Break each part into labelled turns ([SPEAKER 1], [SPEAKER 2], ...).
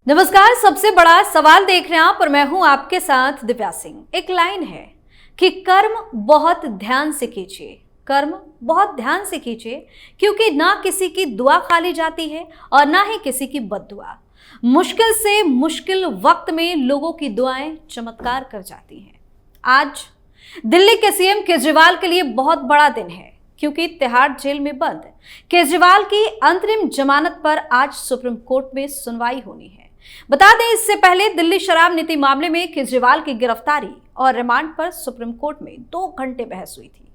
[SPEAKER 1] नमस्कार। सबसे बड़ा सवाल देख रहे हैं आप और मैं हूं आपके साथ दिव्या सिंह। एक लाइन है कि कर्म बहुत ध्यान से कीजिए, कर्म बहुत ध्यान से कीजिए, क्योंकि ना किसी की दुआ खाली जाती है और ना ही किसी की बद्दुआ। मुश्किल से मुश्किल वक्त में लोगों की दुआएं चमत्कार कर जाती हैं। आज दिल्ली के सीएम केजरीवाल के लिए बहुत बड़ा दिन है, क्योंकि तिहाड़ जेल में बंद केजरीवाल की अंतरिम जमानत पर आज सुप्रीम कोर्ट में सुनवाई होनी है। बता दें, इससे पहले दिल्ली शराब नीति मामले में केजरीवाल की गिरफ्तारी और रिमांड पर सुप्रीम कोर्ट में 2 घंटे बहस हुई थी,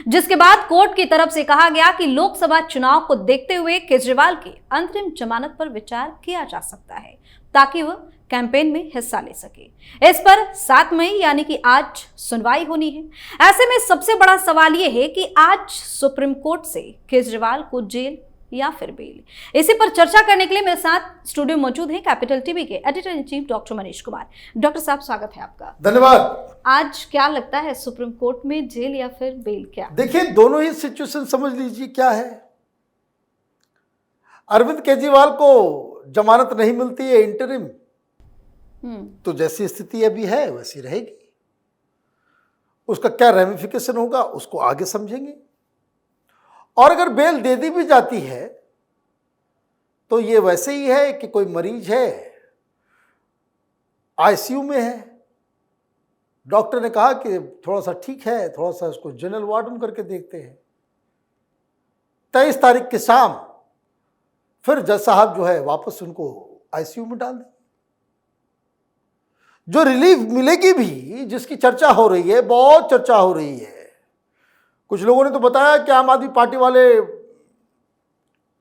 [SPEAKER 1] जिसके बाद कोर्ट की तरफ से कहा गया कि लोकसभा चुनाव को देखते हुए केजरीवाल की अंतरिम जमानत पर विचार किया जा सकता है, ताकि वह कैंपेन में हिस्सा ले सके। इस पर 7 मई यानी कि आज सुनवाई होनी है। ऐसे में सबसे बड़ा सवाल यह है कि आज सुप्रीम कोर्ट से केजरीवाल को जेल या फिर बेल। इसी पर चर्चा करने के लिए मेरे साथ स्टूडियो मौजूद हैं कैपिटल टीवी के editor in chief doctor Manish Kumar. Doctor साहब, स्वागत है आपका।
[SPEAKER 2] धन्यवाद।
[SPEAKER 1] आज क्या लगता है, सुप्रीम कोर्ट में जेल या फिर बेल? क्या
[SPEAKER 2] देखिए, दोनों ही सिचुएशन समझ लीजिए क्या है। अरविंद केजरीवाल को जमानत नहीं मिलती है इंटरिम, तो जैसी स्थिति अभी है वैसी रहेगी। उसका क्या रेमिफिकेशन होगा उसको आगे समझेंगे। और अगर बेल दे दी भी जाती है तो ये वैसे ही है कि कोई मरीज है, आईसीयू में है, डॉक्टर ने कहा कि थोड़ा सा ठीक है, थोड़ा सा उसको जनरल वार्ड में करके देखते हैं। 23 तारीख की शाम फिर जज साहब जो है वापस उनको आईसीयू में डाल दें। जो रिलीफ मिलेगी भी, जिसकी चर्चा हो रही है, बहुत चर्चा हो रही है। कुछ लोगों ने तो बताया कि आम आदमी पार्टी वाले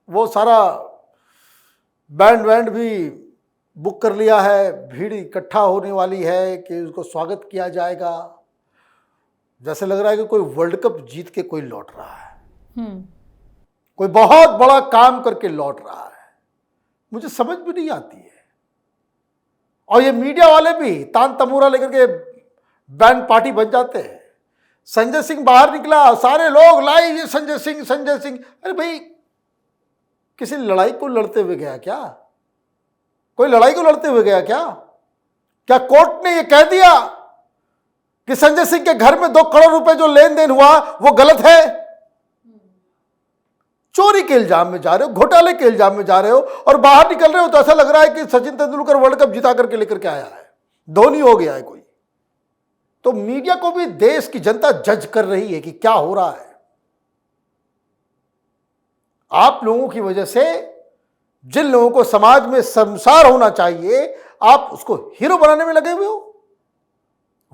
[SPEAKER 2] वो सारा बैंड भी बुक कर लिया है, भीड़ इकट्ठा होने वाली है कि उसको स्वागत किया जाएगा। जैसे लग रहा है कि कोई वर्ल्ड कप जीत के कोई लौट रहा है, कोई बहुत बड़ा काम करके लौट रहा है। मुझे समझ भी नहीं आती है। और ये मीडिया वाले भी तान तमूरा लेकर के बैंड पार्टी बन जाते हैं। संजय सिंह बाहर निकला, सारे लोग लाइव, ये संजय सिंह संजय सिंह। अरे भाई, किसी लड़ाई को लड़ते हुए गया क्या? कोई लड़ाई को लड़ते हुए गया क्या? क्या कोर्ट ने ये कह दिया कि संजय सिंह के घर में 2 करोड़ रुपए जो लेन देन हुआ वो गलत है? चोरी के इल्जाम में जा रहे हो, घोटाले के इल्जाम में जा रहे हो और बाहर निकल रहे हो तो ऐसा लग रहा है कि सचिन तेंदुलकर वर्ल्ड कप जिता करके लेकर के आया है, धोनी हो गया है कोई। तो मीडिया को भी देश की जनता जज कर रही है कि क्या हो रहा है। आप लोगों की वजह से जिन लोगों को समाज में संसार होना चाहिए, आप उसको हीरो बनाने में लगे हुए हो।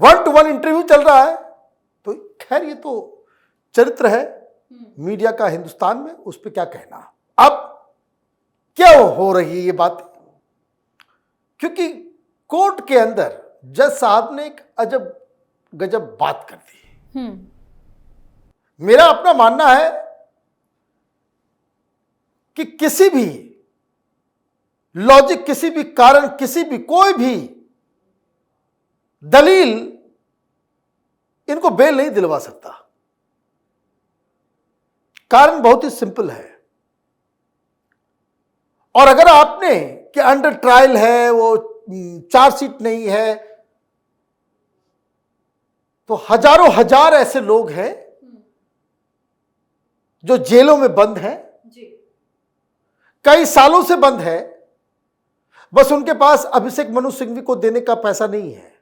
[SPEAKER 2] 1-to-1 इंटरव्यू चल रहा है। तो खैर, ये तो चरित्र है मीडिया का हिंदुस्तान में, उस पर क्या कहना। अब क्या हो रही है ये बात? क्योंकि कोर्ट के अंदर जज साहब ने एक अजब गजब बात कर दी। मेरा अपना मानना है कि किसी भी लॉजिक, किसी भी कारण, किसी भी कोई भी दलील इनको बेल नहीं दिलवा सकता। कारण बहुत ही सिंपल है। और अगर आपने कि अंडर ट्रायल है, वो चार्जशीट नहीं है, तो हजारों हजार ऐसे लोग हैं जो जेलों में बंद हैं, कई सालों से बंद है। बस उनके पास अभिषेक मनु सिंघवी को देने का पैसा नहीं है,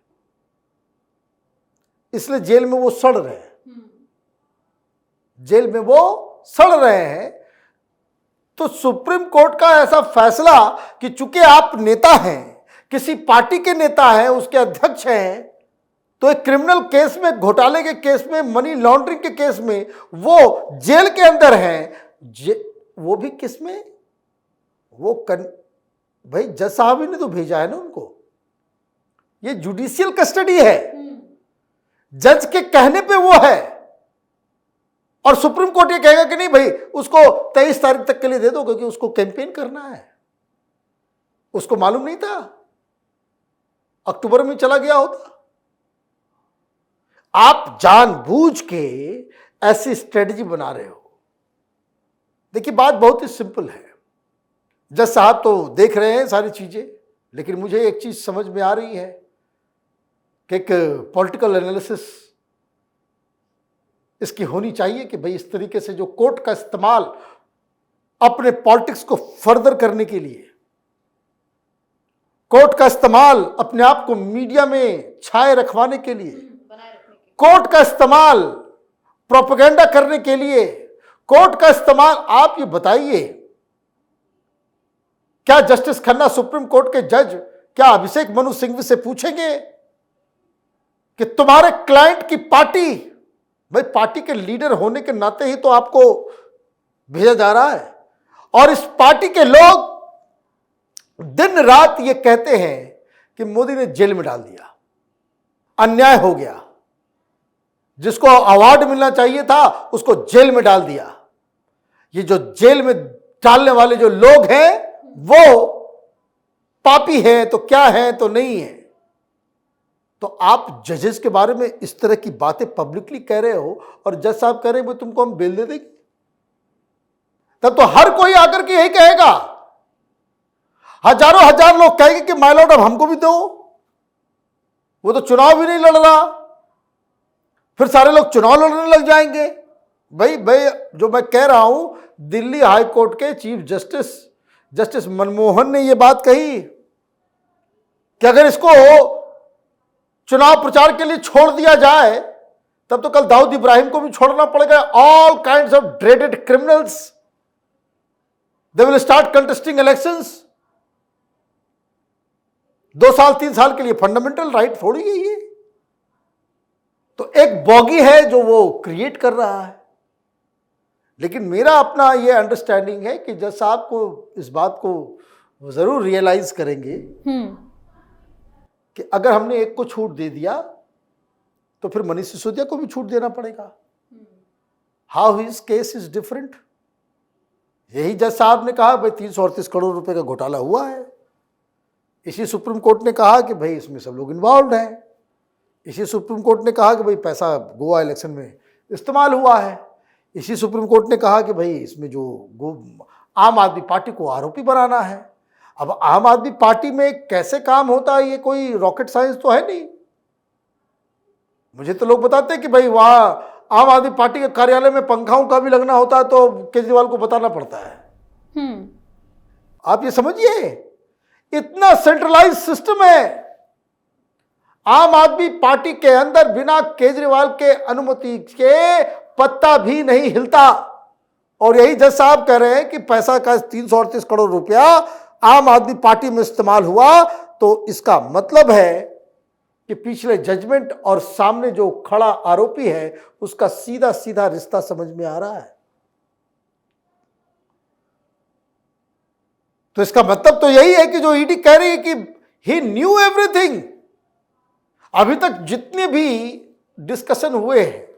[SPEAKER 2] इसलिए जेल में वो सड़ रहे हैं, जेल में वो सड़ रहे हैं। तो सुप्रीम कोर्ट का ऐसा फैसला कि चूंकि आप नेता हैं, किसी पार्टी के नेता हैं, उसके अध्यक्ष हैं, तो एक क्रिमिनल केस में, घोटाले के केस में, मनी लॉन्ड्रिंग के केस में वो जेल के अंदर हैं। वो भी किस में? भाई जज साहब ही ने तो भेजा है ना उनको। ये जुडिशियल कस्टडी है, जज के कहने पे वो है। और सुप्रीम कोर्ट ये कहेगा कि नहीं भाई, उसको 23 तारीख तक के लिए दे दो, क्योंकि उसको कैंपेन करना है। उसको मालूम नहीं था, अक्टूबर में चला गया होता। आप जानबूझ के ऐसी स्ट्रेटजी बना रहे हो। देखिए, बात बहुत ही सिंपल है। जज साहब तो देख रहे हैं सारी चीजें, लेकिन मुझे एक चीज समझ में आ रही है कि एक पॉलिटिकल एनालिसिस इसकी होनी चाहिए कि भाई इस तरीके से जो कोर्ट का इस्तेमाल अपने पॉलिटिक्स को फर्दर करने के लिए, कोर्ट का इस्तेमाल अपने आप को मीडिया में छाए रखवाने के लिए, कोर्ट का इस्तेमाल प्रोपेगेंडा करने के लिए, कोर्ट का इस्तेमाल, आप ये बताइए, क्या जस्टिस खन्ना सुप्रीम कोर्ट के जज क्या अभिषेक मनु सिंघवी से पूछेंगे कि तुम्हारे क्लाइंट की पार्टी, भाई पार्टी के लीडर होने के नाते ही तो आपको भेजा जा रहा है, और इस पार्टी के लोग दिन रात ये कहते हैं कि मोदी ने जेल में डाल दिया, अन्याय हो गया, जिसको अवार्ड मिलना चाहिए था उसको जेल में डाल दिया। ये जो जेल में डालने वाले जो लोग हैं वो पापी हैं तो क्या हैं तो नहीं है। तो आप जजेस के बारे में इस तरह की बातें पब्लिकली कह रहे हो और जज साहब कह रहे हैं तुमको हम बेल दे देंगे, तब तो हर कोई आकर के यही कहेगा, हजारों हजार लोग कहेंगे कि माय लॉर्ड अब हमको भी दो। वो तो चुनाव भी नहीं लड़ रहा, फिर सारे लोग चुनाव लड़ने लग जाएंगे। भाई जो मैं कह रहा हूं, दिल्ली हाई कोर्ट के चीफ जस्टिस मनमोहन ने यह बात कही कि अगर इसको चुनाव प्रचार के लिए छोड़ दिया जाए तब तो कल दाऊद इब्राहिम को भी छोड़ना पड़ेगा। All kinds of dreaded criminals, they will start contesting elections. 2 साल 3 साल के लिए फंडामेंटल राइट थोड़ी है ये, तो एक बॉगी है जो वो क्रिएट कर रहा है। लेकिन मेरा अपना ये अंडरस्टैंडिंग है कि जज साहब को इस बात को जरूर रियलाइज करेंगे कि अगर हमने एक को छूट दे दिया तो फिर मनीष सिसोदिया को भी छूट देना पड़ेगा। How his case is different. यही जज साहब ने कहा भाई 338 करोड़ रुपए का घोटाला हुआ है, इसी सुप्रीम कोर्ट ने कहा कि भाई इसमें सब लोग इन्वॉल्व हैं, इसी सुप्रीम कोर्ट ने कहा कि भाई पैसा गोवा इलेक्शन में इस्तेमाल हुआ है, इसी सुप्रीम कोर्ट ने कहा कि भाई इसमें जो आम आदमी पार्टी को आरोपी बनाना है। अब आम आदमी पार्टी में कैसे काम होता है ये कोई रॉकेट साइंस तो है नहीं। मुझे तो लोग बताते हैं कि भाई वहां आम आदमी पार्टी के कार्यालय में पंखाओं का भी लगना होता है तो केजरीवाल को बताना पड़ता है। आप ये समझिए, इतना सेंट्रलाइज सिस्टम है। आम आदमी पार्टी के अंदर बिना केजरीवाल के अनुमति के पत्ता भी नहीं हिलता। और यही जज साहब कह रहे हैं कि पैसा का 338 करोड़ रुपया आम आदमी पार्टी में इस्तेमाल हुआ, तो इसका मतलब है कि पिछले जजमेंट और सामने जो खड़ा आरोपी है उसका सीधा सीधा रिश्ता समझ में आ रहा है। तो इसका मतलब तो यही है कि जो ईडी कह रही है कि ही न्यू एवरीथिंग। अभी तक जितने भी डिस्कशन हुए हैं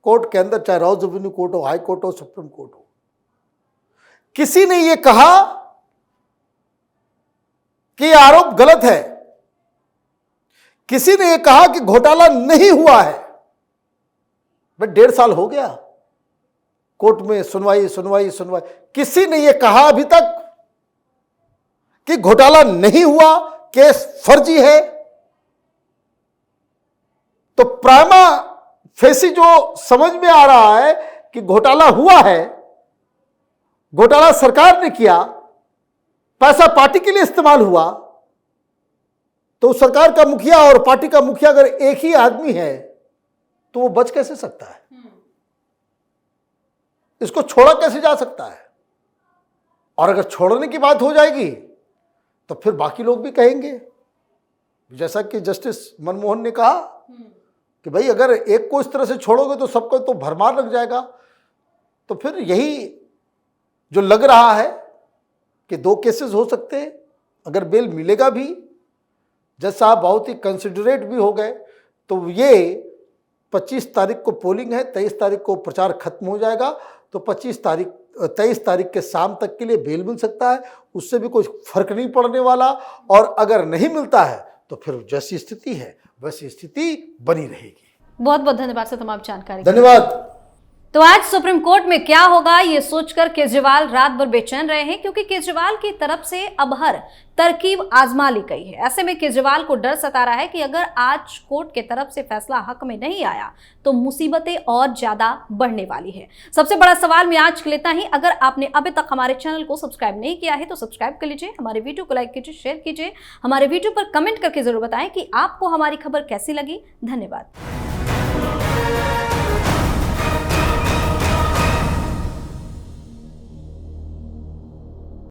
[SPEAKER 2] कोर्ट के अंदर, चाहे राउज रेवेन्यू कोर्ट हो, हाई कोर्ट हो, सुप्रीम कोर्ट हो, किसी ने यह कहा कि यह आरोप गलत है, किसी ने यह कहा कि घोटाला नहीं हुआ है। बट 1.5 साल हो गया कोर्ट में सुनवाई, किसी ने यह कहा अभी तक कि घोटाला नहीं हुआ, केस फर्जी है। तो प्राइमा फेसी जो समझ में आ रहा है कि घोटाला हुआ है, घोटाला सरकार ने किया, पैसा पार्टी के लिए इस्तेमाल हुआ, तो सरकार का मुखिया और पार्टी का मुखिया अगर एक ही आदमी है तो वो बच कैसे सकता है? इसको छोड़ा कैसे जा सकता है? और अगर छोड़ने की बात हो जाएगी तो फिर बाकी लोग भी कहेंगे, जैसा कि जस्टिस मनमोहन ने कहा कि भाई अगर एक को इस तरह से छोड़ोगे तो सबको तो भरमार लग जाएगा। तो फिर यही जो लग रहा है कि 2 केसेस हो सकते हैं, अगर बेल मिलेगा भी, जज साहब बहुत ही कंसिडरेट भी हो गए, तो ये 25 तारीख को पोलिंग है, 23 तारीख को प्रचार खत्म हो जाएगा, तो 23 तारीख के शाम तक के लिए बेल मिल सकता है, उससे भी कोई फर्क नहीं पड़ने वाला। और अगर नहीं मिलता है तो फिर जैसी स्थिति है वैसी स्थिति बनी रहेगी।
[SPEAKER 1] बहुत बहुत धन्यवाद सर तमाम जानकारी।
[SPEAKER 2] धन्यवाद।
[SPEAKER 1] तो आज सुप्रीम कोर्ट में क्या होगा ये सोचकर केजरीवाल रात भर बेचैन रहे हैं, क्योंकि केजरीवाल की तरफ से अब हर तरकीब आजमा ली गई है। ऐसे में केजरीवाल को डर सता रहा है कि अगर आज कोर्ट के तरफ से फैसला हक में नहीं आया तो मुसीबतें और ज्यादा बढ़ने वाली है। सबसे बड़ा सवाल मैं आज लेता ही, अगर आपने अभी तक हमारे चैनल को सब्सक्राइब नहीं किया है तो सब्सक्राइब कर लीजिए, हमारे वीडियो को लाइक कीजिए, शेयर कीजिए, हमारे वीडियो पर कमेंट करके जरूर बताएं कि आपको हमारी खबर कैसी लगी। धन्यवाद।